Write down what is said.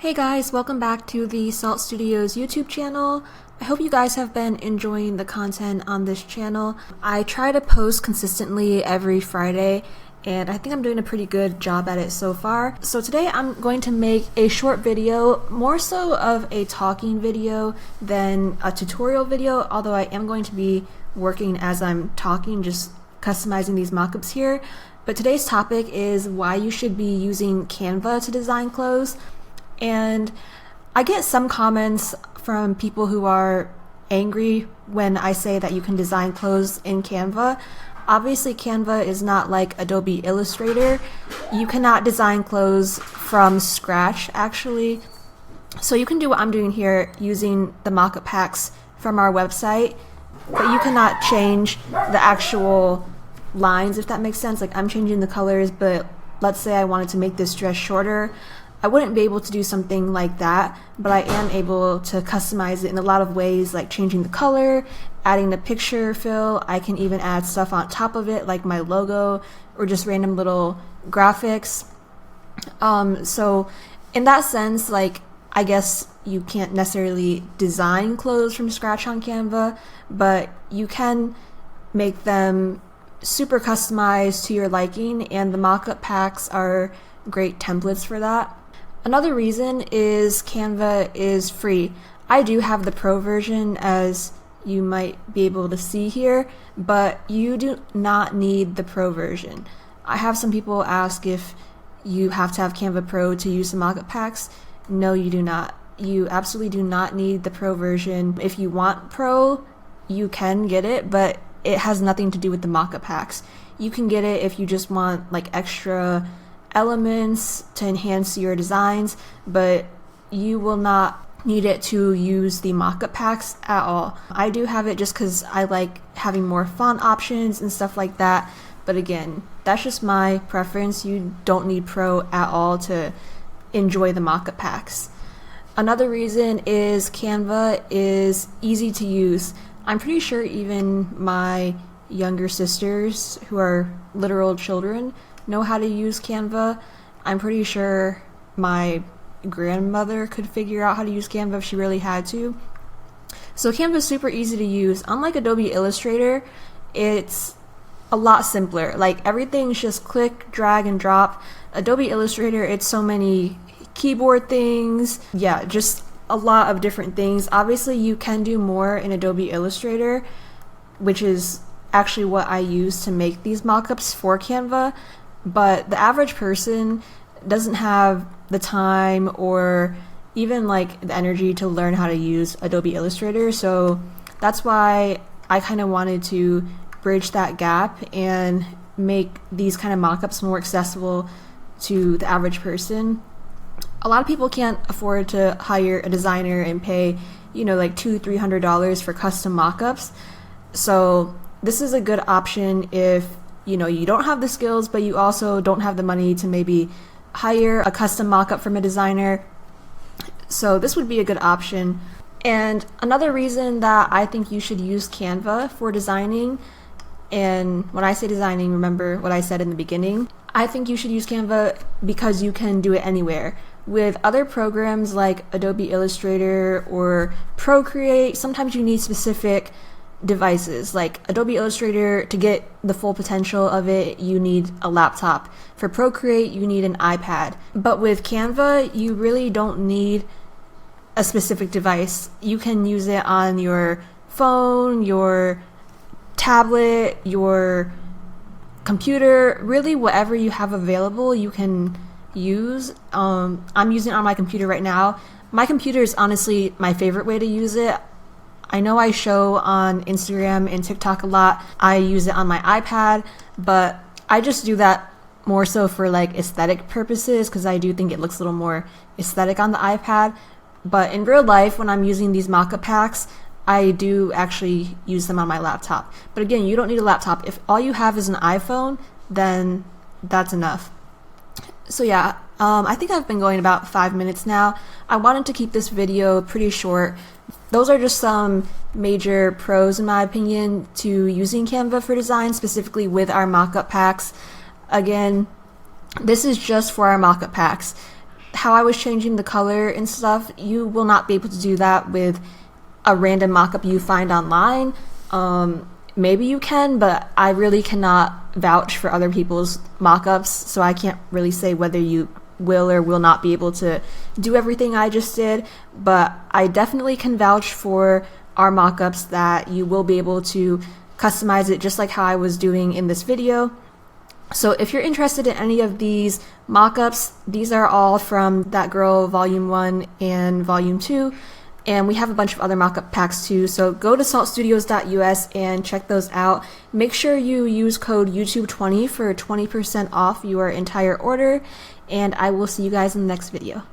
Hey guys, welcome back to the Salt Studios YouTube channel. I hope you guys have been enjoying the content on this channel. I try to post consistently every Friday, and I think I'm doing a pretty good job at it so far. So today I'm going to make a short video, more so of a talking video than a tutorial video, although I am going to be working as I'm talking, just customizing these mockups here. But today's topic is why you should be using Canva to design clothes. And I get some comments from people who are angry when I say that you can design clothes in Canva. Obviously, Canva is not like Adobe Illustrator. You cannot design clothes from scratch, actually. So you can do what I'm doing here using the mockup packs from our website, but you cannot change the actual lines, if that makes sense. Like, I'm changing the colors, but let's say I wanted to make this dress shorter. I wouldn't be able to do something like that, but I am able to customize it in a lot of ways, like changing the color, adding the picture fill. I can even add stuff on top of it, like my logo or just random little graphics. So in that sense, like, I guess you can't necessarily design clothes from scratch on Canva, but you can make them super customized to your liking, and the mockup packs are great templates for that. Another reason is Canva is free. I do have the pro version, as you might be able to see here, but you do not need the pro version. I have some people ask if you have to have Canva Pro to use the mockup packs. No, you do not. You absolutely do not need the pro version. If you want pro, you can get it, but it has nothing to do with the mockup packs. You can get it if you just want like extra elements to enhance your designs, but you will not need it to use the mockup packs at all. I do have it just because I like having more font options and stuff like that, but again, that's just my preference. You don't need pro at all to enjoy the mockup packs. Another reason is Canva is easy to use. I'm pretty sure even my younger sisters, who are literal children, know how to use Canva. I'm pretty sure my grandmother could figure out how to use Canva if she really had to. So Canva is super easy to use. Unlike Adobe Illustrator, it's a lot simpler. Like, everything's just click, drag, and drop. Adobe Illustrator, it's so many keyboard things. Yeah, just a lot of different things. Obviously, you can do more in Adobe Illustrator, which is actually what I use to make these mockups for Canva. But the average person doesn't have the time or even like the energy to learn how to use Adobe Illustrator. So that's why I kind of wanted to bridge that gap and make these kind of mockups more accessible to the average person. A lot of people can't afford to hire a designer and pay, like $200-300 for custom mockups. So this is a good option if you don't have the skills, but you also don't have the money to maybe hire a custom mockup from a designer. So this would be a good option. And another reason that I think you should use Canva for designing, and when I say designing, remember what I said in the beginning, I think you should use Canva because you can do it anywhere. With other programs like Adobe Illustrator or Procreate, sometimes you need specific devices. Like Adobe Illustrator, to get the full potential of it, you need a laptop. For Procreate, you need an iPad. But with Canva, you really don't need a specific device. You can use it on your phone, your tablet, your computer, really whatever you have available you can use. I'm using it on my computer right now. My computer is honestly my favorite way to use it. I know I show on Instagram and TikTok a lot. I use it on my iPad, but I just do that more so for like aesthetic purposes because I do think it looks a little more aesthetic on the iPad. But in real life, when I'm using these mockup packs, I do actually use them on my laptop. But again, you don't need a laptop. If all you have is an iPhone, then that's enough. So yeah, I think I've been going about 5 minutes now. I wanted to keep this video pretty short. Those are just some major pros, in my opinion, to using Canva for design, specifically with our mockup packs. Again, this is just for our mockup packs. how I was changing the color and stuff, you will not be able to do that with a random mockup you find online. Maybe you can, but I really cannot vouch for other people's mockups, so I can't really say whether you will or will not be able to do everything I just did. But I definitely can vouch for our mockups that you will be able to customize it just like how I was doing in this video. So if you're interested in any of these mockups, these are all from That Girl Volume 1 and Volume 2. And we have a bunch of other mockup packs too, so go to saltstudios.us and check those out. Make sure you use code YouTube20 for 20% off your entire order, and I will see you guys in the next video.